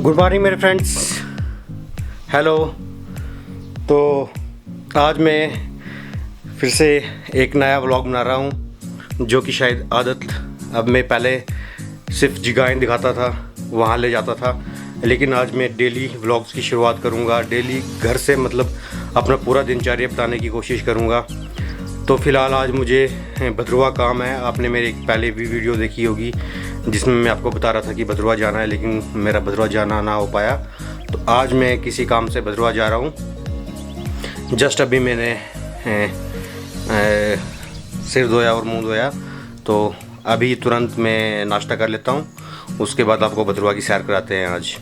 Good morning मेरे friends, hello. तो आज मैं फिर से एक नया व्लॉग बना रहा हूँ, जो कि शायद आदत अब मैं पहले सिर्फ जगहें दिखाता था, वहाँ ले जाता था, लेकिन आज मैं डेली व्लॉग्स की शुरुआत करूँगा। डेली घर से मतलब अपना पूरा दिनचर्या बताने की कोशिश करूँगा। तो फ़िलहाल आज मुझे भद्रवाह काम है। आपने मेरी एक पहले भी वीडियो देखी होगी जिसमें मैं आपको बता रहा था कि भद्रवाह जाना है, लेकिन मेरा भद्रवाह जाना ना हो पाया। तो आज मैं किसी काम से भद्रवाह जा रहा हूँ। जस्ट अभी मैंने सिर धोया और मुंह धोया, तो अभी तुरंत मैं नाश्ता कर लेता हूँ। उसके बाद आपको भद्रवाह की सैर कराते हैं आज,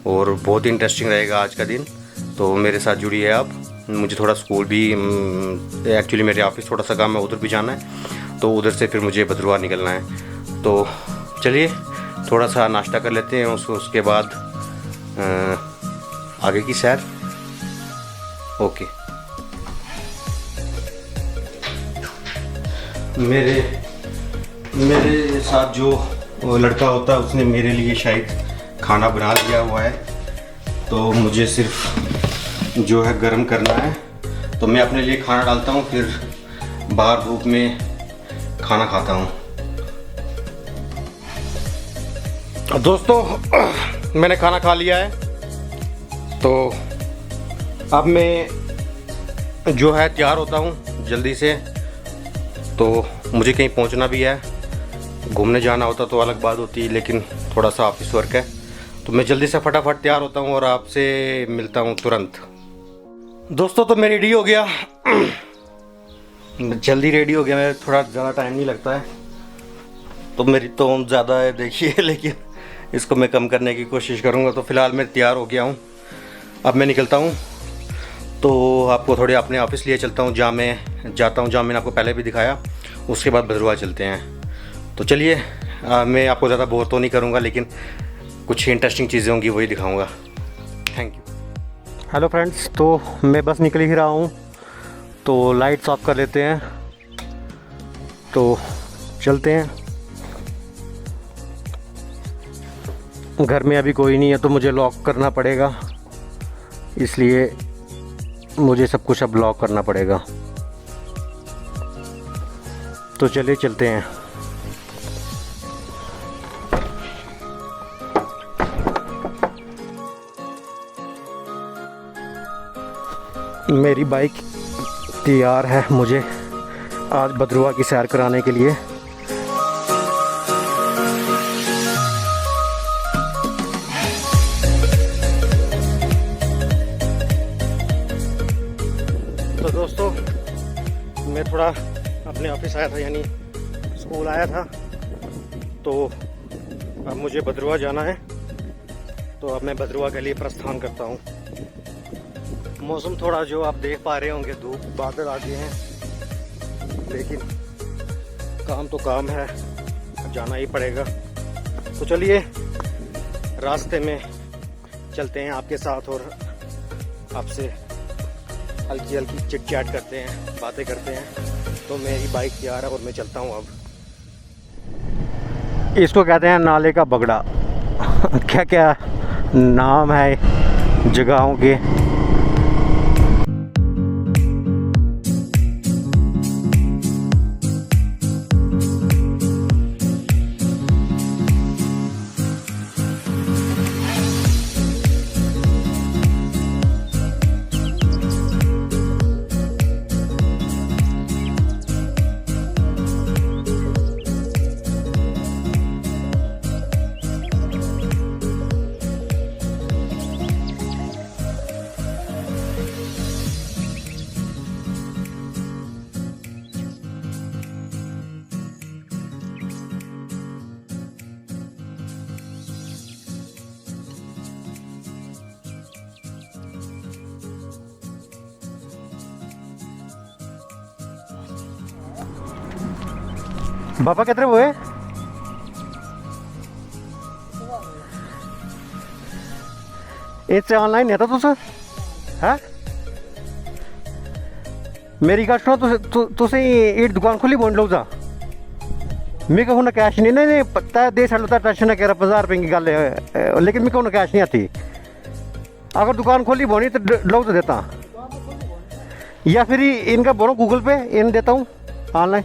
और बहुत ही इंटरेस्टिंग रहेगा आज का दिन। तो मेरे साथ जुड़िए आप। मुझे थोड़ा स्कूल भी एक्चुअली मेरे ऑफिस थोड़ा सा काम है, उधर भी जाना है, तो उधर से फिर मुझे भद्रवाह निकलना है। तो चलिए थोड़ा सा नाश्ता कर लेते हैं, उसके बाद आगे की सैर। ओके। मेरे साथ जो लड़का होता है उसने मेरे लिए शायद खाना बना दिया हुआ है, तो मुझे सिर्फ जो है गरम करना है। तो मैं अपने लिए खाना डालता हूँ, फिर बाहर धूप में खाना खाता हूँ। दोस्तों मैंने खाना खा लिया है, तो अब मैं जो है तैयार होता हूँ जल्दी से। तो मुझे कहीं पहुँचना भी है, घूमने जाना होता तो अलग बात होती, लेकिन थोड़ा सा ऑफिस वर्क है, तो मैं जल्दी से फटाफट तैयार होता हूँ और आपसे मिलता हूँ तुरंत। दोस्तों तो मैं रेडी हो गया, जल्दी रेडी हो गया मैं, थोड़ा ज़्यादा टाइम नहीं लगता है। तो मेरी टोन ज़्यादा है देखिए, लेकिन इसको मैं कम करने की कोशिश करूँगा। तो फ़िलहाल मैं तैयार हो गया हूँ, अब मैं निकलता हूँ। तो आपको थोड़े अपने ऑफिस लिए चलता हूँ, जहाँ मैं जाता हूँ, जहाँ मैंने आपको पहले भी दिखाया। उसके बाद भद्रवाह चलते हैं। तो चलिए, मैं आपको ज़्यादा बोर तो नहीं करूँगा, लेकिन कुछ इंटरेस्टिंग चीज़ें होंगी वही दिखाऊँगा। Thank you. हेलो फ्रेंड्स, तो मैं बस निकल ही रहा हूँ, तो लाइट्स ऑफ कर लेते हैं, तो चलते हैं। घर में अभी कोई नहीं है, तो मुझे लॉक करना पड़ेगा, इसलिए मुझे सब कुछ अब लॉक करना पड़ेगा। तो चलिए चलते हैं। मेरी बाइक तैयार है मुझे आज भद्रवाह की सैर कराने के लिए। तो दोस्तों मैं थोड़ा अपने ऑफिस आया था, यानी स्कूल आया था, तो अब मुझे भद्रवाह जाना है। तो अब मैं भद्रवाह के लिए प्रस्थान करता हूँ। मौसम थोड़ा जो आप देख पा रहे होंगे, धूप बादल आ गए हैं, लेकिन काम तो काम है, जाना ही पड़ेगा। तो चलिए रास्ते में चलते हैं आपके साथ, और आपसे हल्की हल्की चिट चैट करते हैं, बातें करते हैं। तो मेरी बाइक तैयार है और मैं चलता हूँ अब। इसको कहते हैं नाले का बगड़ा। क्या क्या नाम है जगहों के। बाबा कितने हुए? इतने ऑनलाइन है तुस है? मेरी गल सुनो, तुसें दुकान खुली बोल लो जा। मैं कहूँ ना कैश नहीं, नहीं नहीं पता है दे सकता टेंशन ना कह रहा 50 रुपये की गल है, लेकिन मैं कहूँ ना कैश नहीं आती। अगर दुकान खोली बोनी तो लोग तो देता, या फिर इनका बोलो गूगल पे इन देता हूँ ऑनलाइन।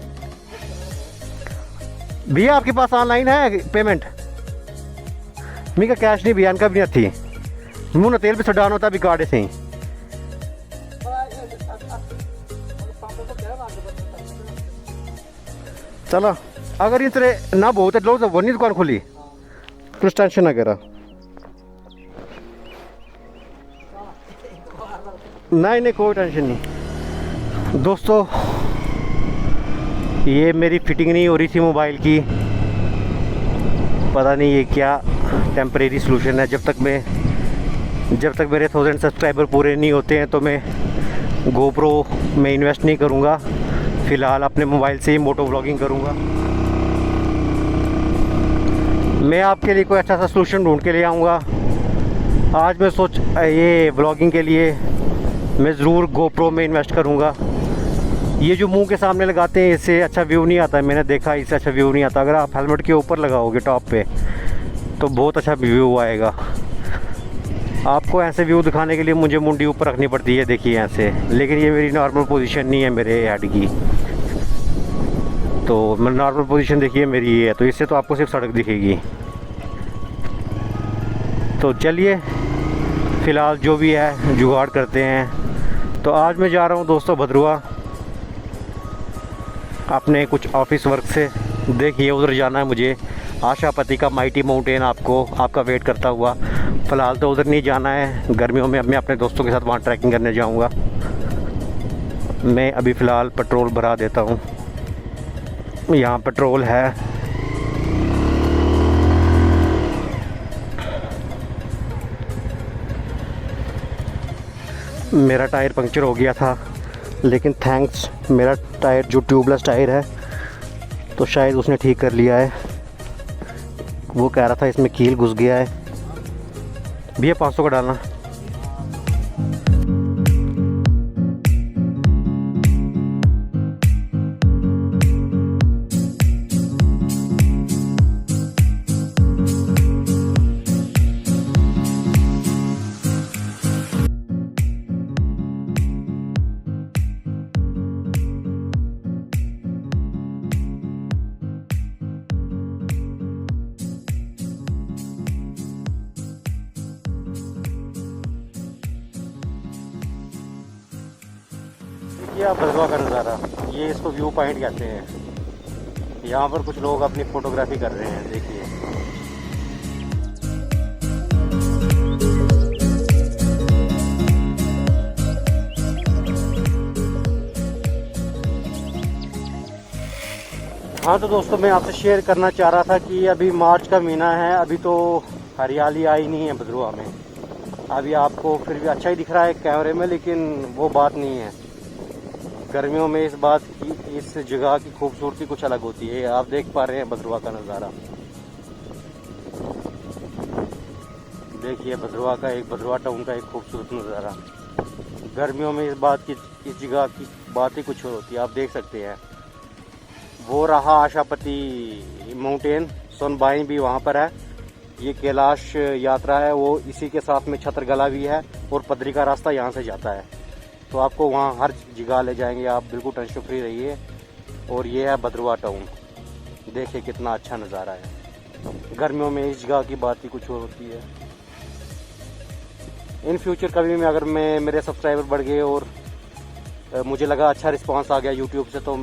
भैया आपके पास ऑनलाइन है पेमेंट? मैं का कैश नहीं भैया, इनका भी नहीं थी, मुँह ना तेल भी सडान होता भी कार्ड से ही। चलो अगर इन तरह ना बहुत है लोग तो वो नहीं दुकान खोली, कुछ टेंशन ना करा। नहीं नहीं कोई टेंशन नहीं दोस्तों, ये मेरी फिटिंग नहीं हो रही थी मोबाइल की, पता नहीं ये क्या टेम्परेरी सलूशन है। जब तक मेरे 1000 सब्सक्राइबर पूरे नहीं होते हैं तो मैं गोप्रो में इन्वेस्ट नहीं करूँगा। फ़िलहाल अपने मोबाइल से ही मोटो व्लॉगिंग करूँगा। मैं आपके लिए कोई अच्छा सा सलूशन ढूंढ के ले आऊँगा। आज मैं ये व्लॉगिंग के लिए मैं ज़रूर गोप्रो में इन्वेस्ट करूँगा। ये जो मुंह के सामने लगाते हैं इससे अच्छा व्यू नहीं आता है, मैंने देखा इससे अच्छा व्यू नहीं आता। अगर आप हेलमेट के ऊपर लगाओगे टॉप पे तो बहुत अच्छा व्यू आएगा। आपको ऐसे व्यू दिखाने के लिए मुझे मुंडी ऊपर रखनी पड़ती है, देखिए ऐसे, लेकिन ये मेरी नॉर्मल पोजीशन नहीं है मेरे हेड की। तो नॉर्मल पोजीशन देखिए मेरी ये है, तो इससे तो आपको सिर्फ सड़क दिखेगी। तो चलिए फ़िलहाल जो भी है जुगाड़ करते हैं। तो आज मैं जा रहा हूँ दोस्तों भद्रुआ अपने कुछ ऑफिस वर्क से। देखिए उधर जाना है मुझे, आशापति का माइटी माउंटेन आपका वेट करता हुआ। फ़िलहाल तो उधर नहीं जाना है, गर्मियों में मैं अपने दोस्तों के साथ वहाँ ट्रैकिंग करने जाऊँगा। मैं अभी फ़िलहाल पेट्रोल भरा देता हूँ, यहाँ पेट्रोल है। मेरा टायर पंक्चर हो गया था, लेकिन थैंक्स मेरा टायर जो ट्यूबलेस टायर है तो शायद उसने ठीक कर लिया है। वो कह रहा था इसमें कील घुस गया है। भैया 500 का डालना। ये भद्रवा का नज़ारा, ये इसको व्यू पॉइंट कहते हैं। यहाँ पर कुछ लोग अपनी फ़ोटोग्राफी कर रहे हैं, देखिए। हाँ तो दोस्तों मैं आपसे शेयर करना चाह रहा था कि अभी मार्च का महीना है, अभी तो हरियाली आई नहीं है भद्रवा में। अभी आपको फिर भी अच्छा ही दिख रहा है कैमरे में, लेकिन वो बात नहीं है। गर्मियों में इस जगह की खूबसूरती कुछ अलग होती है। आप देख पा रहे हैं भद्रवा का नज़ारा, देखिए भद्रवा टाउन का एक खूबसूरत नज़ारा। गर्मियों में इस जगह की बात ही कुछ और होती है। आप देख सकते हैं वो रहा आशापति माउंटेन, सोनबाई भी वहाँ पर है। ये कैलाश यात्रा है, वो इसी के साथ में छतरगला भी है और पदरी का रास्ता यहाँ से जाता है। तो आपको वहाँ हर जगह ले जाएंगे, आप बिल्कुल टेंशन फ्री रहिए। और ये है भद्रवा टाउन, देखिए कितना अच्छा नज़ारा है। गर्मियों में इस जगह की बात ही कुछ और होती है। इन फ्यूचर कभी भी अगर मेरे सब्सक्राइबर बढ़ गए और मुझे लगा अच्छा रिस्पांस आ गया यूट्यूब से, तो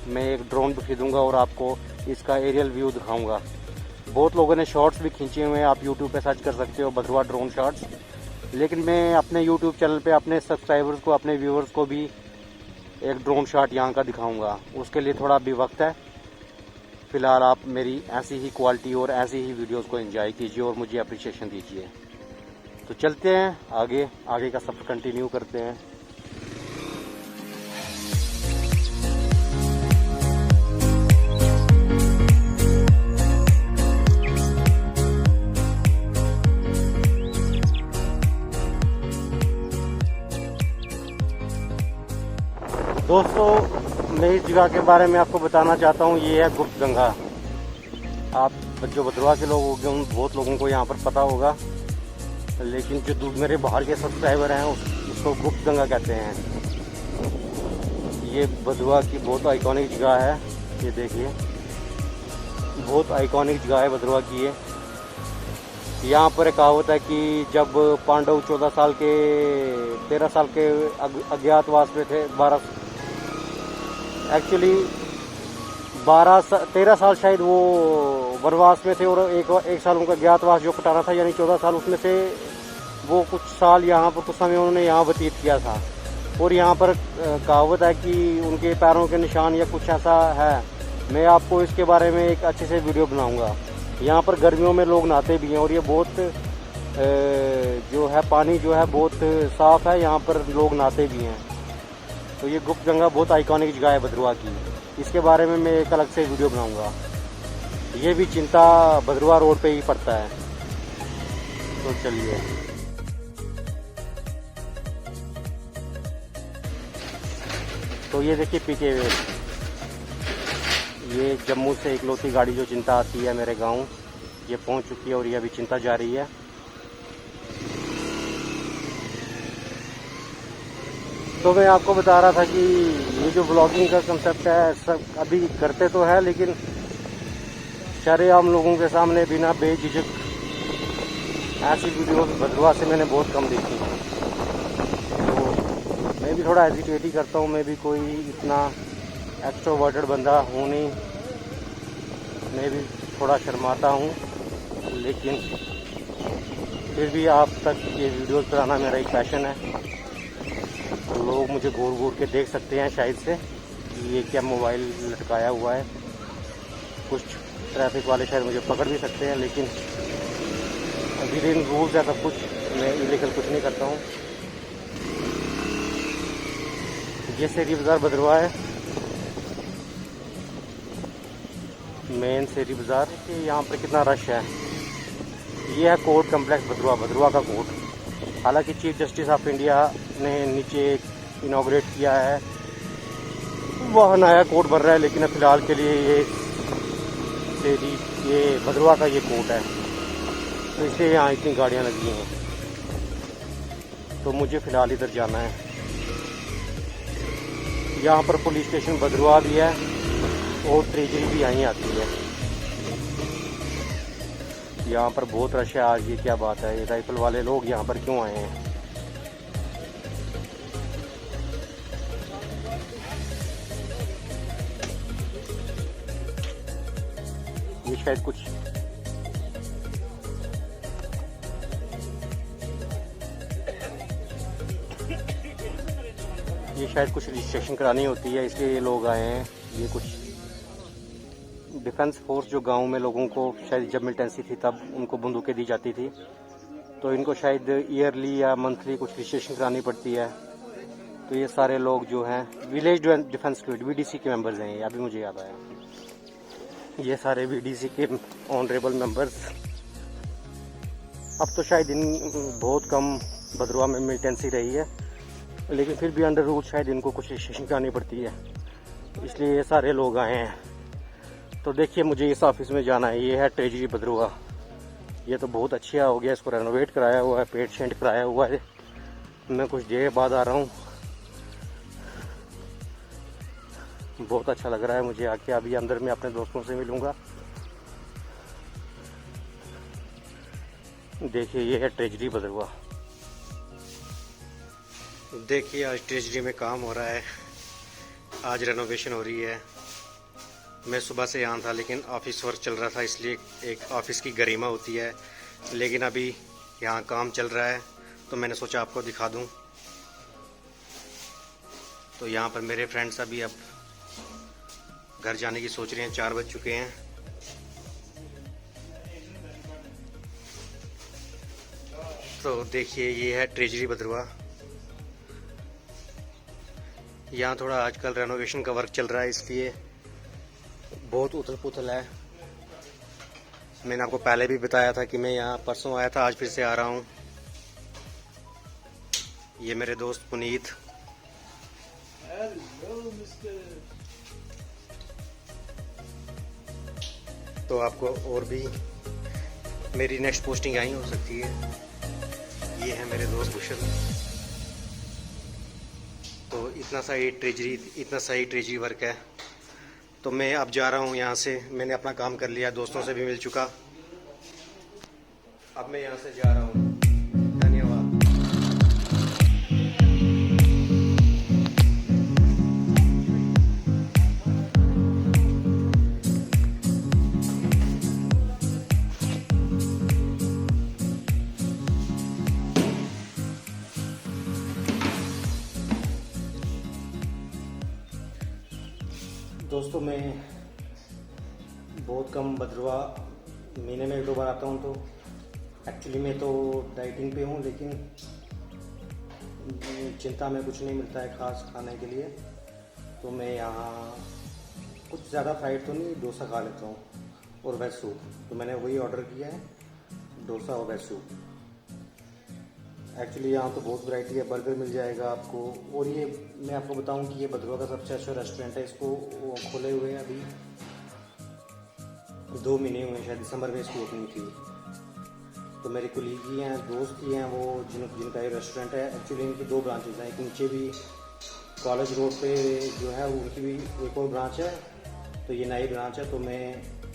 मैं एक ड्रोन भी खरीदूँगा और आपको इसका एरियल व्यू दिखाऊँगा। बहुत लोगों ने शॉर्ट्स भी खींचे हुए हैं, आप यूट्यूब पे सर्च कर सकते हो भद्रवा ड्रोन शॉट्स। लेकिन मैं अपने यूट्यूब चैनल पे अपने सब्सक्राइबर्स को, अपने व्यूअर्स को भी एक ड्रोन शॉट यहाँ का दिखाऊंगा। उसके लिए थोड़ा भी वक्त है। फ़िलहाल आप मेरी ऐसी ही क्वालिटी और ऐसी ही वीडियोस को एंजॉय कीजिए और मुझे अप्रिशिएशन दीजिए। तो चलते हैं आगे का सफ़र कंटिन्यू करते हैं। दोस्तों मैं इस जगह के बारे में आपको बताना चाहता हूँ। ये है गुप्त गंगा। आप जो भद्रवा के लोग होंगे उन बहुत लोगों को यहाँ पर पता होगा, लेकिन जो मेरे बाहर के सब्सक्राइबर हैं उसको गुप्त गंगा कहते हैं। ये भद्रवा की बहुत आइकॉनिक जगह है, ये देखिए बहुत आइकॉनिक जगह है भद्रवा की ये। यहाँ पर कहावत है कि जब पांडव 13 साल के अज्ञातवास में थे, 13 साल शायद वो वनवास में थे, और एक साल उनका अज्ञातवास जो कटाना था, यानी 14 साल उसमें से वो कुछ साल यहाँ पर कुछ समय उन्होंने यहाँ व्यतीत किया था। और यहाँ पर कहावत है कि उनके पैरों के निशान या कुछ ऐसा है। मैं आपको इसके बारे में एक अच्छे से वीडियो बनाऊंगा। यहाँ पर गर्मियों में लोग नहाते भी हैं, और ये बहुत जो है पानी जो है बहुत साफ़ है, यहाँ पर लोग नहाते भी हैं। तो ये गुप्त गंगा बहुत आइकॉनिक जगह है भद्रवा की, इसके बारे में मैं एक अलग से वीडियो बनाऊंगा। ये भी चिंता भद्रवा रोड पे ही पड़ता है। तो चलिए, तो ये देखिए पीके वे, ये जम्मू से इकलौती गाड़ी जो चिंता आती है मेरे गांव, ये पहुंच चुकी है और ये अभी चिंता जा रही है। तो मैं आपको बता रहा था कि ये जो ब्लॉगिंग का कंसेप्ट है सब अभी करते तो है, लेकिन शरेआम लोगों के सामने बिना बेझिझक ऐसी वीडियोस भद्रवा से मैंने बहुत कम देखी। तो मैं भी थोड़ा हेजिटेट ही करता हूँ, मैं भी कोई इतना एक्सट्रोवर्टेड बंदा हूँ नहीं, मैं भी थोड़ा शर्माता हूँ, लेकिन फिर भी आप तक ये वीडियोस बनाना मेरा एक पैशन है। तो लोग मुझे घूर घूर के देख सकते हैं शायद से कि ये क्या मोबाइल लटकाया हुआ है। कुछ ट्रैफिक वाले शायद मुझे पकड़ भी सकते हैं, लेकिन विद इन रूल्स है सब कुछ, मैं इलीगल कुछ नहीं करता हूँ। ये शेरी बाज़ार भद्रवा है, मेन शेरी बाज़ार। यहाँ पर कितना रश है। ये है कोर्ट कम्प्लेक्स भद्रवा का कोर्ट। हालांकि चीफ जस्टिस ऑफ इंडिया ने नीचे इनॉग्रेट किया है, वह नया कोर्ट बन रहा है, लेकिन फ़िलहाल के लिए ये भद्रवा का ये कोर्ट है, तो इसलिए यहाँ इतनी गाड़ियाँ लगी हैं। तो मुझे फ़िलहाल इधर जाना है। यहाँ पर पुलिस स्टेशन भद्रवा भी है और ट्रेजरी भी यहीं आती है। यहाँ पर बहुत रश है आज, ये क्या बात है, ये राइफल वाले लोग यहाँ पर क्यों आए हैं। ये शायद कुछ रजिस्ट्रेशन करानी होती है, इसलिए ये लोग आए हैं। ये कुछ डिफेंस फोर्स जो गांव में लोगों को शायद जब मिलिटेंसी थी तब उनको बंदूकें दी जाती थी, तो इनको शायद ईयरली या मंथली कुछ रजिस्ट्रेशन करानी पड़ती है। तो ये सारे लोग जो हैं विलेज डिफेंस स्क्वाड VDC के मेंबर्स हैं, ये अभी मुझे याद आया। ये सारे VDC के ऑनरेबल मेंबर्स। अब तो शायद बहुत कम भद्रवा में मिलिटेंसी रही है, लेकिन फिर भी अंडर रूल शायद इनको कुछ रजिस्ट्रेशन करानी पड़ती है, इसलिए ये सारे लोग आए हैं। तो देखिए, मुझे इस ऑफिस में जाना है। ये है ट्रेजरी भद्रवा। ये तो बहुत अच्छा हो गया, इसको रेनोवेट कराया हुआ है, पेंट शेंट कराया हुआ है। मैं कुछ देर बाद आ रहा हूँ, बहुत अच्छा लग रहा है मुझे आके। अभी अंदर में अपने दोस्तों से मिलूँगा। देखिए, ये है ट्रेजरी भद्रवा। देखिए, आज ट्रेजरी में काम हो रहा है, आज रेनोवेशन हो रही है। मैं सुबह से यहाँ था, लेकिन ऑफिस वर्क चल रहा था, इसलिए एक ऑफिस की गरिमा होती है। लेकिन अभी यहाँ काम चल रहा है, तो मैंने सोचा आपको दिखा दूँ। तो यहाँ पर मेरे फ्रेंड्स अभी अब घर जाने की सोच रहे हैं, 4 बज चुके हैं। तो देखिए, ये है ट्रेजरी भद्रवा। यहाँ थोड़ा आजकल रेनोवेशन का वर्क चल रहा है, इसलिए बहुत उथल पुथल है। मैंने आपको पहले भी बताया था कि मैं यहाँ परसों आया था, आज फिर से आ रहा हूँ। ये मेरे दोस्त पुनीत। तो आपको और भी मेरी नेक्स्ट पोस्टिंग आई हो सकती है। ये है मेरे दोस्त भूषण। तो इतना सही ट्रेजरी वर्क है। तो मैं अब जा रहा हूँ यहाँ से। मैंने अपना काम कर लिया, दोस्तों से भी मिल चुका। अब मैं यहाँ से जा रहा हूँ। धन्यवाद। दोस्तों, मैं बहुत कम भद्रवा महीने में 1-2 बार आता हूँ। तो एक्चुअली मैं तो डाइटिंग पे हूँ, लेकिन चिंता में कुछ नहीं मिलता है ख़ास खाने के लिए। तो मैं यहाँ कुछ ज़्यादा फ्राइड तो नहीं, डोसा खा लेता हूँ और वेज सूप। तो मैंने वही ऑर्डर किया है, डोसा और वेज सूप। एक्चुअली यहाँ तो बहुत वैरायटी है, बर्गर मिल जाएगा आपको। और ये मैं आपको बताऊँ कि ये भद्रवा का सबसे अच्छा रेस्टोरेंट है। इसको खोले हुए हैं अभी 2 महीने हुए, शायद दिसंबर में इसकी ओपनिंग थी। तो मेरे कोलीग ही हैं, दोस्त ही हैं वो, जिनका ये रेस्टोरेंट है। एक्चुअली इनकी 2 ब्रांचेज हैं। एक नीचे भी कॉलेज रोड पे जो है उनकी भी एक और ब्रांच है। तो ये नई ब्रांच है। तो मैं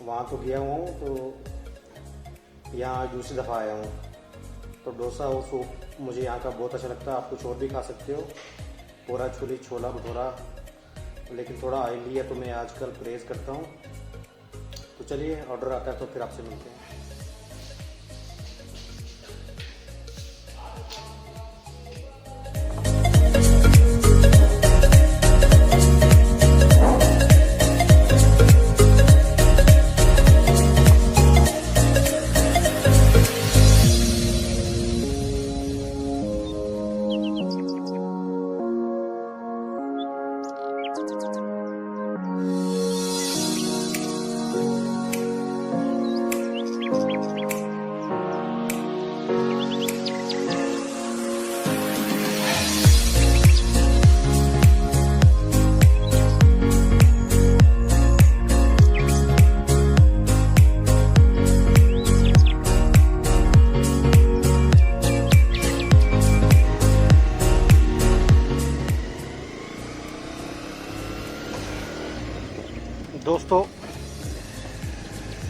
वहाँ तो गया हुआ हूँ, तो यहाँ दूसरी दफ़ा आया हूँ। तो डोसा और सूप मुझे यहाँ का बहुत अच्छा लगता है। आप कुछ और भी खा सकते हो, पूरा छोली, छोला भटूरा, लेकिन थोड़ा ऑयली है तो मैं आजकल परहेज़ करता हूँ। तो चलिए, ऑर्डर आता है तो फिर आपसे मिलते हैं। दोस्तों,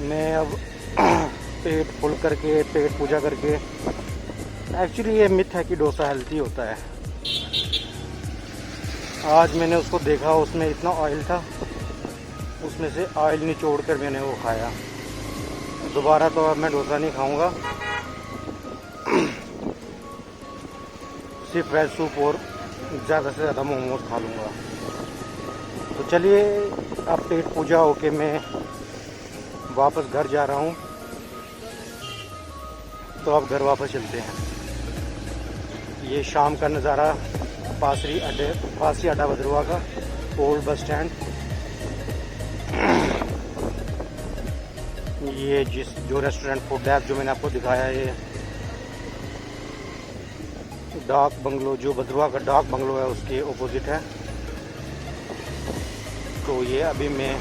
मैं अब पेट फुल करके, पेट पूजा करके, एक्चुअली ये मिथ है कि डोसा हेल्थी होता है। आज मैंने उसको देखा, उसमें इतना ऑयल था, उसमें से ऑयल निचोड़ कर मैंने वो खाया। दोबारा तो अब मैं डोसा नहीं खाऊंगा, सिर्फ वेज सूप और ज़्यादा से ज़्यादा मोमोज खा लूँगा। तो चलिए, अब पेट पूजा होके मैं वापस घर जा रहा हूँ। तो अब घर वापस चलते हैं। ये शाम का नज़ारा पासी अड्डा भद्रवा का ओल्ड बस स्टैंड। ये जो रेस्टोरेंट फूड लैब जो मैंने आपको दिखाया है, ये डाक बंगलो, जो भद्रवा का डाक बंगलो है उसके ऑपोजिट है। तो ये अभी मैं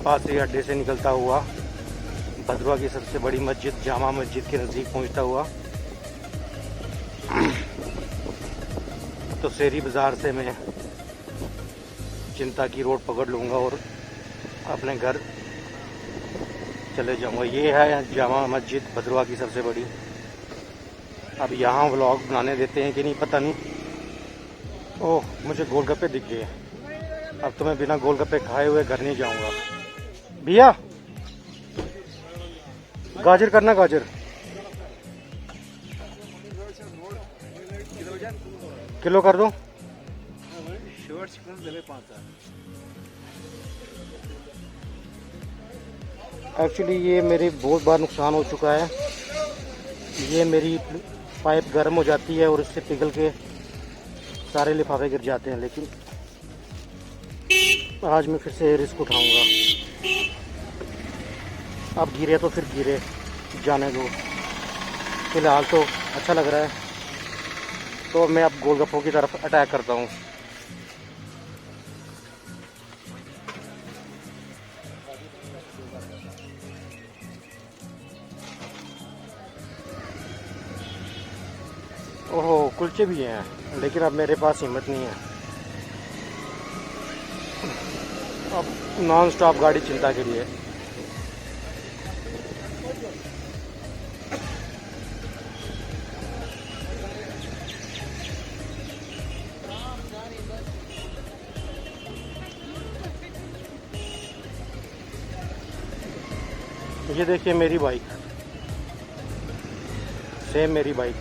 पासी अड्डे से निकलता हुआ भद्रवा की सबसे बड़ी मस्जिद जामा मस्जिद के नज़दीक पहुंचता हुआ, तो शेरी बाज़ार से मैं चिंता की रोड पकड़ लूँगा और अपने घर चले जाऊँगा। ये है जामा मस्जिद भद्रवा की सबसे बड़ी। अब यहाँ व्लॉग बनाने देते हैं कि नहीं पता नहीं। ओह, मुझे गोलगप्पे दिख गए। अब तो मैं बिना गोलगप्पे खाए हुए घर नहीं जाऊँगा। भैया, गाजर करना, गाजर किलो कर दो। एक्चुअली ये मेरे बहुत बार नुकसान हो चुका है। ये मेरी पाइप गर्म हो जाती है और इससे पिघल के सारे लिफाफे गिर जाते हैं। लेकिन आज मैं फिर से रिस्क उठाऊंगा। अब गिरे तो फिर गिरे, जाने दो। फिलहाल तो अच्छा लग रहा है, तो मैं अब गोलगप्पों की तरफ अटैक करता हूँ। कुलचे भी हैं, लेकिन अब मेरे पास हिम्मत नहीं है। अब नॉन स्टॉप गाड़ी चिंता के लिए। ये देखिए मेरी बाइक, सेम मेरी बाइक।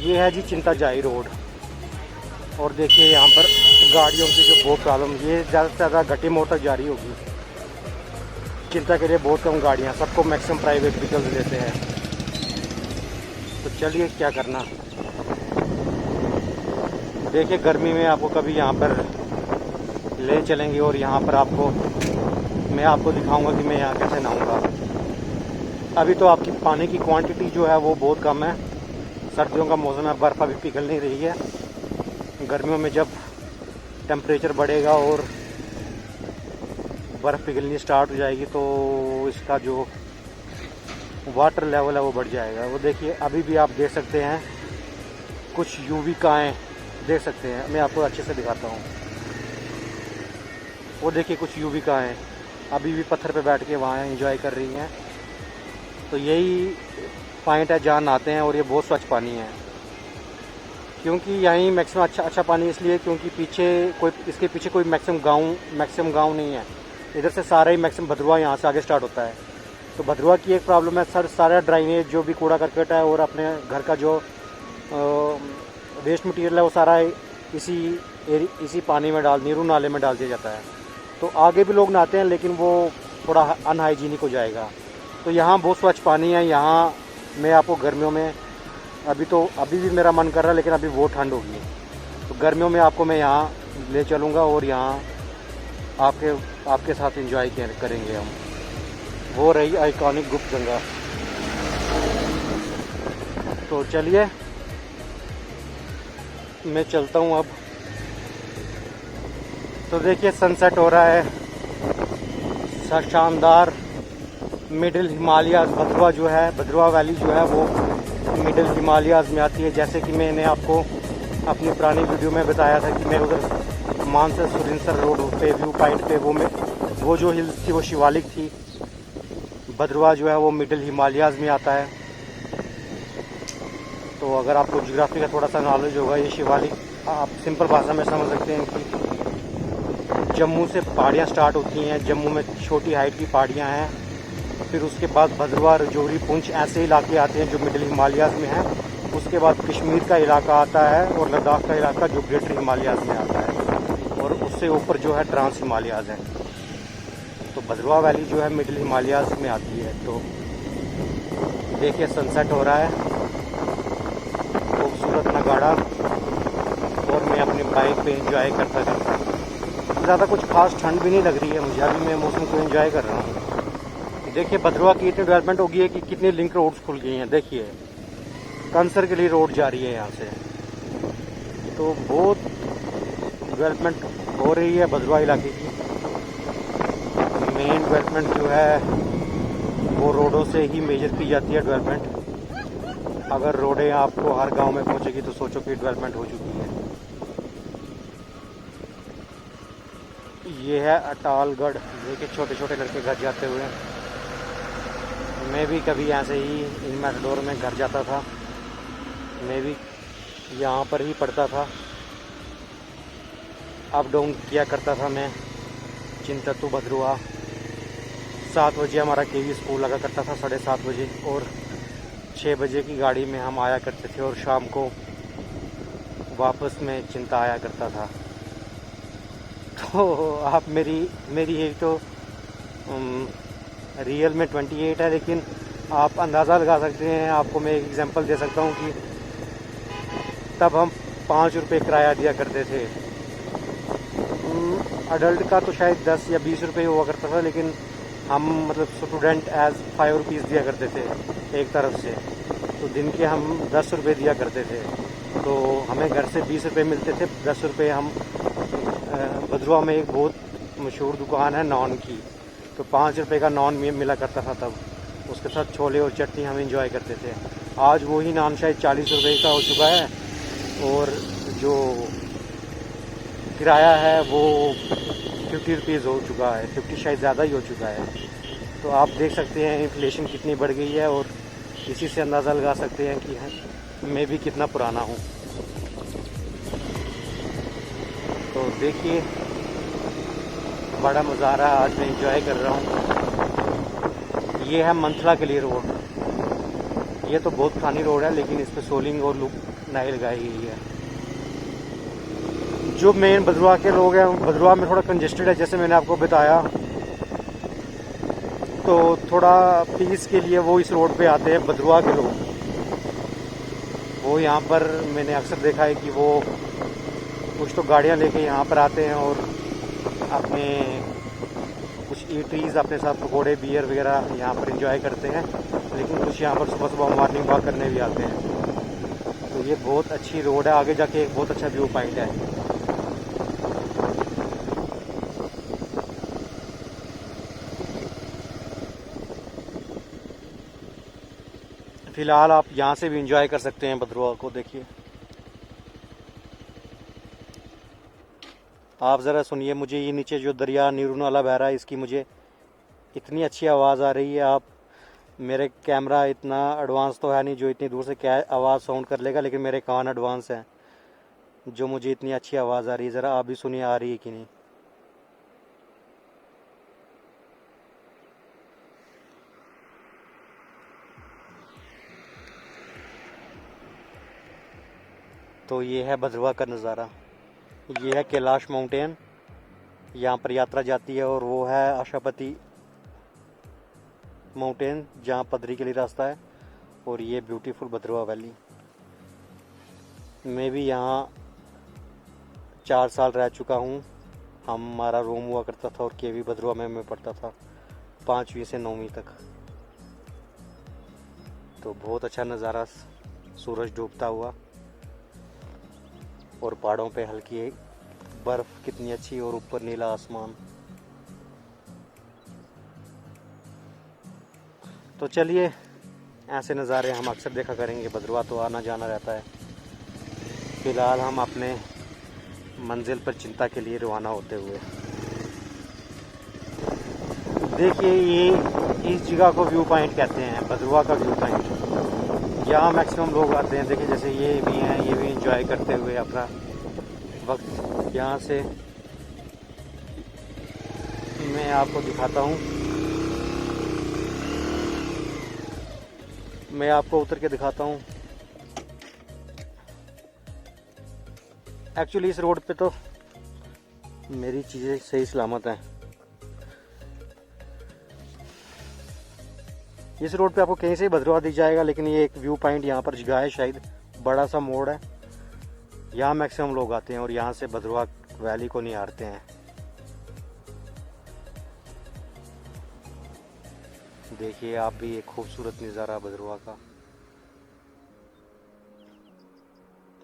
ये है जी चिंता जाई रोड। और देखिए यहाँ पर गाड़ियों की जो बहुत प्रॉब्लम, ये ज़्यादा से ज़्यादा घटी मोड़ तक जारी होगी। चिंता के लिए बहुत कम गाड़ियाँ, सबको मैक्सिमम प्राइवेट व्हीकल्स देते हैं। तो चलिए क्या करना। देखिए गर्मी में आपको कभी यहाँ पर ले चलेंगे और यहाँ पर मैं आपको दिखाऊंगा कि मैं यहाँ कैसे नहाऊंगा। अभी तो आपकी पानी की क्वांटिटी जो है वो बहुत कम है। सर्दियों का मौसम है, बर्फ़ अभी पिघल नहीं रही है। गर्मियों में जब टेम्परेचर बढ़ेगा और बर्फ़ पिघलनी स्टार्ट हो जाएगी तो इसका जो वाटर लेवल है वो बढ़ जाएगा। वो देखिए अभी भी आप देख सकते हैं कुछ युविकाएँ देख सकते हैं। मैं आपको अच्छे से दिखाता हूँ। वो देखिए कुछ युविकाएँ अभी भी पत्थर पे बैठ के वहाँ एंजॉय कर रही हैं। तो यही पॉइंट है जहाँ नहाते हैं और ये बहुत स्वच्छ पानी है। क्योंकि यहीं मैक्सिमम अच्छा पानी इसलिए क्योंकि इसके पीछे कोई मैक्सिमम गांव नहीं है। इधर से सारा ही मैक्सिमम भद्रवा यहाँ से आगे स्टार्ट होता है। तो भद्रवा की एक प्रॉब्लम है सर, सारा ड्राइनेज जो भी कूड़ा करकट है और अपने घर का जो वेस्ट मटेरियल है वो सारा इसी पानी में नीरू नाले में डाल दिया जाता है। तो आगे भी लोग नहाते हैं लेकिन वो थोड़ा अनहाइजीनिक हो जाएगा। तो यहाँ बहुत स्वच्छ पानी है। यहाँ मैं आपको गर्मियों में अभी भी मेरा मन कर रहा है लेकिन अभी बहुत ठंड होगी। तो गर्मियों में आपको मैं यहाँ ले चलूँगा और यहाँ आपके साथ एंजॉय करेंगे हम। वो रही आइकॉनिक गुप्त गंगा। तो चलिए मैं चलता हूँ अब। तो देखिए सनसेट हो रहा है, शानदार। मिडिल हिमालयाज़ भद्रवा वैली जो है वो मिडिल हिमालयाज़ में आती है। जैसे कि मैंने आपको अपनी पुरानी वीडियो में बताया था कि मैं उधर मानसर सुरिंसर रोड पे व्यू पॉइंट पे वो जो हिल्स थी वो शिवालिक थी। भद्रवा जो है वो मिडिल हिमालयाज़ में आता है। तो अगर आपको ज्योग्राफी का थोड़ा सा नॉलेज होगा, ये शिवालिक आप सिंपल भाषा में समझ सकते हैं कि जम्मू से पहाड़ियाँ स्टार्ट होती हैं। जम्मू में छोटी हाइट की पहाड़ियाँ हैं। फिर उसके बाद भद्रवा, राजौरी, पुंछ ऐसे इलाके आते हैं जो मिडिल हिमालयाज़ में हैं। उसके बाद कश्मीर का इलाका आता है और लद्दाख का इलाका जो ग्रेटर हिमालयाज़ में आता है। और उससे ऊपर जो है ट्रांस हिमालयाज़ है। तो भद्रवा वैली जो है मिडिल हिमालयाज़ में आती है। तो देखिए सनसेट हो रहा है, खूबसूरत नज़ारा। और मैं अपनी बाइक पे एंजॉय करता ज़्यादा कुछ खास ठंड भी नहीं लग रही है मुझे। अभी मैं मौसम को एंजॉय कर रहा हूँ। देखिए भद्रवा की इतनी डेवलपमेंट हो गई है कि कितनी लिंक रोड्स खुल गई हैं। देखिए कंसर के लिए रोड जा रही है यहाँ से। तो बहुत डेवलपमेंट हो रही है भद्रवा इलाके की। मेन डेवलपमेंट जो है वो रोडों से ही मेजर की जाती है डेवलपमेंट। अगर रोडें आपको हर गांव में पहुंचेगी तो सोचो कि डेवलपमेंट हो चुकी है। ये है अटालगढ़। देखिए छोटे छोटे लड़के घर जाते हुए। मैं भी कभी ऐसे ही इन मैटाडोर में घर जाता था। मैं भी यहाँ पर ही पढ़ता था, अप डाउन किया करता था मैं चिंता टू भद्रवा। 7 बजे हमारा केवी स्कूल लगा करता था, 7:30 बजे। और 6 बजे की गाड़ी में हम आया करते थे और शाम को वापस में चिंता आया करता था। तो आप मेरी एज तो रियल में 28 है, लेकिन आप अंदाज़ा लगा सकते हैं। आपको मैं एक एग्जांपल दे सकता हूँ कि तब हम 5 रुपये किराया दिया करते थे। अडल्ट का तो शायद 10 या 20 रुपये हुआ करता था, लेकिन हम मतलब स्टूडेंट एज 5 रुपीज़ दिया करते थे एक तरफ से। तो दिन के हम 10 रुपये दिया करते थे। तो हमें घर से 20 रुपये मिलते थे। 10 रुपये हम भद्रवा में एक बहुत मशहूर दुकान है नॉन की, तो 5 रुपये का नॉन मिला करता था तब। उसके साथ छोले और चटनी हम इंजॉय करते थे। आज वही नान शायद 40 रुपये का हो चुका है और जो किराया है वो 50 रुपीज़ हो चुका है, 50 शायद ज़्यादा ही हो चुका है। तो आप देख सकते हैं इन्फ्लेशन कितनी बढ़ गई है और इसी से अंदाज़ा लगा सकते हैं कि मैं भी कितना पुराना हूँ। तो देखिए बड़ा मज़ा आ रहा है, आज मैं इंजॉय कर रहा हूँ। ये है मंथला के लिए रोड। ये तो बहुत पुरानी रोड है लेकिन इस पर सोलिंग और नाई लगाई गई है। जो मेन भद्रवाह के लोग हैं, भद्रवाह में थोड़ा कंजेस्टेड है जैसे मैंने आपको बताया, तो थोड़ा पीस के लिए वो इस रोड पे आते हैं भद्रवाह के लोग। वो यहाँ पर मैंने अक्सर देखा है कि वो कुछ तो गाड़ियाँ लेके यहाँ पर आते हैं और अपने कुछ ईटरीज अपने साथ पकौड़े बियर वगैरह यहाँ पर एंजॉय करते हैं, लेकिन कुछ यहाँ पर सुबह सुबह मॉर्निंग वॉक करने भी आते हैं। तो ये बहुत अच्छी रोड है, आगे जाके एक बहुत अच्छा व्यू पॉइंट है। फिलहाल आप यहाँ से भी एंजॉय कर सकते हैं भद्रवाह को। देखिए आप ज़रा सुनिए, मुझे ये नीचे जो दरिया नीरू नाला बह रहा है इसकी मुझे इतनी अच्छी आवाज़ आ रही है। आप मेरे कैमरा इतना एडवांस तो है नहीं जो इतनी दूर से क्या आवाज़ साउंड कर लेगा, लेकिन मेरे कान एडवांस हैं जो मुझे इतनी अच्छी आवाज़ आ रही है। ज़रा आप भी सुनिए आ रही है कि नहीं। तो ये है भद्रवाह का नज़ारा। ये है कैलाश माउंटेन, यहाँ पर यात्रा जाती है, और वो है आशापति माउंटेन जहाँ पदरी के लिए रास्ता है, और ये ब्यूटीफुल भद्रवाह वैली। मैं भी यहाँ 4 साल रह चुका हूँ। हमारा रूम हुआ करता था और केवी भद्रवाह में मैं पढ़ता था 5वीं से 9वीं तक। तो बहुत अच्छा नज़ारा, सूरज डूबता हुआ और पहाड़ों पे हल्की बर्फ़ कितनी अच्छी, और ऊपर नीला आसमान। तो चलिए ऐसे नज़ारे हम अक्सर देखा करेंगे, भद्रवाह तो आना जाना रहता है। फ़िलहाल हम अपने मंजिल पर चिंता के लिए रवाना होते हुए। देखिए ये इस जगह को व्यू पॉइंट कहते हैं, भद्रवाह का व्यू पॉइंट। यहाँ मैक्सिमम लोग आते हैं। देखिए जैसे ये भी हैं, ये भी इंजॉय करते हुए अपना वक्त। यहाँ से मैं आपको दिखाता हूँ, मैं आपको उतर के दिखाता हूँ। एक्चुअली इस रोड पे तो मेरी चीज़ें सही सलामत हैं। इस रोड पे आपको कहीं से भद्रवाह दिख जाएगा, लेकिन ये एक व्यू पॉइंट यहाँ पर जगह है, शायद बड़ा सा मोड़ है, यहाँ मैक्सिमम लोग आते हैं और यहाँ से भद्रवाह वैली को निहारते हैं। देखिए आप भी एक खूबसूरत नज़ारा भद्रवाह का।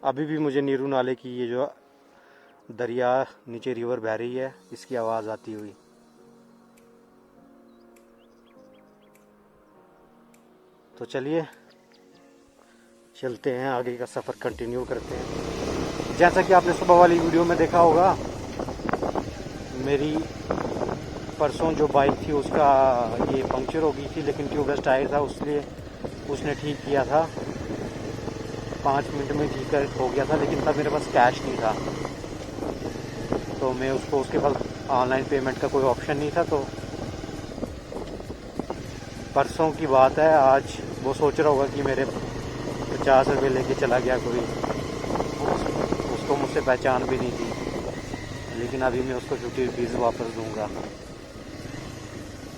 अभी भी मुझे नीरू नाले की ये जो दरिया नीचे रिवर बह रही है इसकी आवाज़ आती हुई। तो चलिए चलते हैं, आगे का सफ़र कंटिन्यू करते हैं। जैसा कि आपने सुबह वाली वीडियो में देखा होगा, मेरी परसों जो बाइक थी उसका ये पंक्चर हो गई थी, लेकिन ट्यूबलेस टायर था, इसलिए उसने ठीक किया था। 5 मिनट में ठीक हो गया था, लेकिन तब मेरे पास कैश नहीं था, तो मैं उसको, उसके पास ऑनलाइन पेमेंट का कोई ऑप्शन नहीं था। तो परसों की बात है, आज वो सोच रहा होगा कि मेरे 50 रुपये लेके चला गया कोई, उसको मुझसे पहचान भी नहीं थी, लेकिन अभी मैं उसको 50 रुपीज़ वापस दूंगा।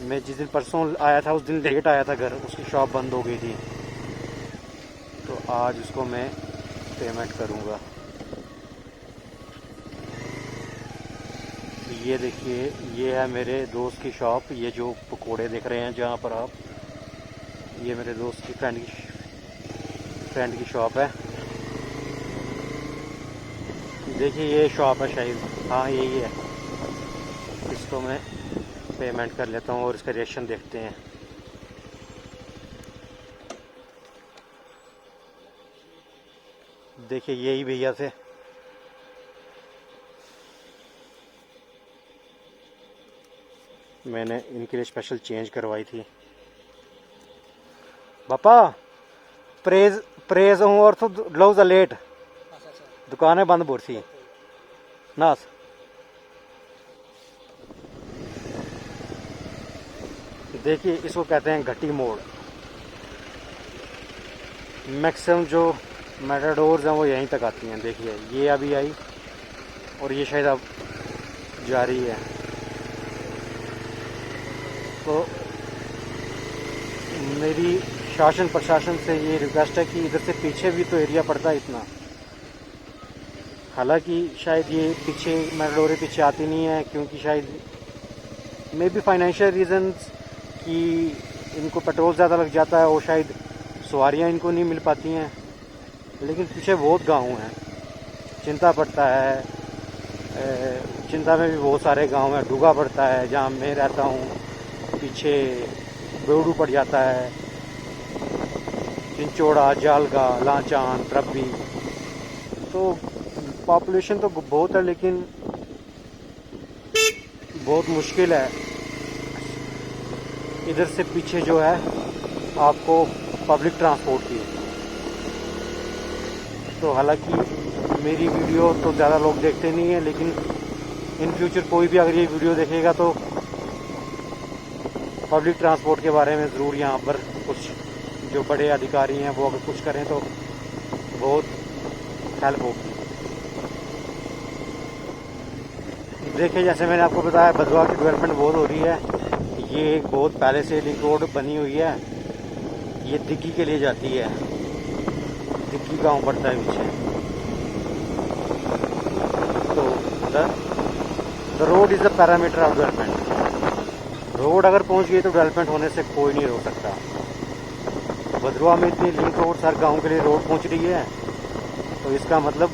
मैं जिस दिन परसों आया था उस दिन लेट आया था घर, उसकी शॉप बंद हो गई थी, तो आज उसको मैं पेमेंट करूंगा। ये देखिए ये है मेरे दोस्त की शॉप। ये जो पकोड़े देख रहे हैं जहाँ पर आप, ये मेरे दोस्त की फ्रेंड की शॉप है। देखिए ये शॉप है शायद, हाँ यही है। इसको मैं पेमेंट कर लेता हूँ और इसका रिएक्शन देखते हैं। देखिए यही भैया थे। मैंने इनके लिए स्पेशल चेंज करवाई थी। पापा प्रेज प्रेज हूँ और तो ग्लव्स लेट दुकानें बंद बोर थी नास। देखिए इसको कहते हैं घटी मोड़। मैक्सिमम जो मेटाडोर्स हैं वो यहीं तक आती हैं। देखिए ये अभी आई और ये शायद अब जा रही है। तो मेरी शासन प्रशासन से ये रिक्वेस्ट है कि इधर से पीछे भी तो एरिया पड़ता है इतना। हालांकि शायद ये पीछे मेटाडोरें पीछे आती नहीं है क्योंकि शायद मे बी फाइनेंशियल रीजंस कि इनको पेट्रोल ज़्यादा लग जाता है और शायद सवारियाँ इनको नहीं मिल पाती हैं। लेकिन पीछे बहुत गांव हैं। चिंता पड़ता है, चिंता में भी बहुत सारे गांव हैं। डूगा पड़ता है जहाँ मैं रहता हूँ, पीछे बेवड़ू पड़ जाता है, चिंचोड़ा, जालगा, लाचान, रब्बी। तो पॉपुलेशन तो बहुत है लेकिन बहुत मुश्किल है इधर से पीछे जो है आपको पब्लिक ट्रांसपोर्ट की। तो हालांकि मेरी वीडियो तो ज़्यादा लोग देखते नहीं हैं, लेकिन इन फ्यूचर कोई भी अगर ये वीडियो देखेगा तो पब्लिक ट्रांसपोर्ट के बारे में ज़रूर यहाँ पर कुछ जो बड़े अधिकारी हैं वो अगर कुछ करें तो बहुत हेल्प होगी। देखिए जैसे मैंने आपको बताया भद्रवाह की डेवलपमेंट बहुत हो रही है। ये एक बहुत पहले से लिंक रोड बनी हुई है। ये दिग्गी के लिए जाती है। दिग्गी गांव पड़ता है पीछे। तो the road is the parameter of development. Road अगर पहुंच गई तो डेवलपमेंट होने से कोई नहीं रोक सकता। भद्रवाह में इतनी लिंक रोड हर गाँव के लिए रोड पहुँच रही है तो इसका मतलब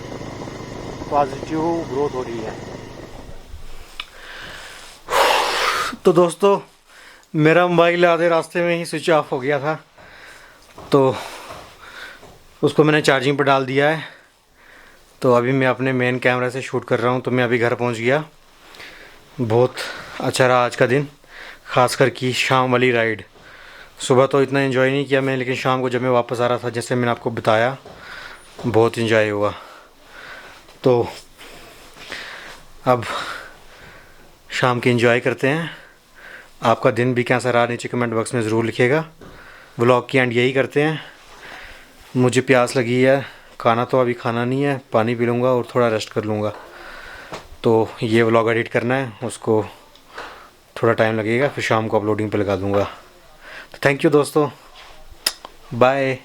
पॉजिटिव ग्रोथ हो रही है। तो दोस्तों मेरा मोबाइल आधे रास्ते में ही स्विच ऑफ हो गया था तो उसको मैंने चार्जिंग पर डाल दिया है। तो अभी मैं अपने मेन कैमरा से शूट कर रहा हूँ। तो मैं अभी घर पहुँच गया। बहुत अच्छा रहा आज का दिन, ख़ासकर कि शाम वाली राइड। सुबह तो इतना एंजॉय नहीं किया मैं, लेकिन शाम को जब मैं वापस आ रहा था जैसे मैंने आपको बताया बहुत एंजॉय हुआ। तो अब शाम की एंजॉय करते हैं। आपका दिन भी कैसा रहा नीचे कमेंट बॉक्स में ज़रूर लिखिएगा। व्लॉग की एंड यही करते हैं। मुझे प्यास लगी है, खाना तो अभी खाना नहीं है, पानी पी लूँगा और थोड़ा रेस्ट कर लूँगा। तो ये व्लॉग एडिट करना है, उसको थोड़ा टाइम लगेगा, फिर शाम को अपलोडिंग पे लगा दूँगा। तो थैंक यू दोस्तों, बाय।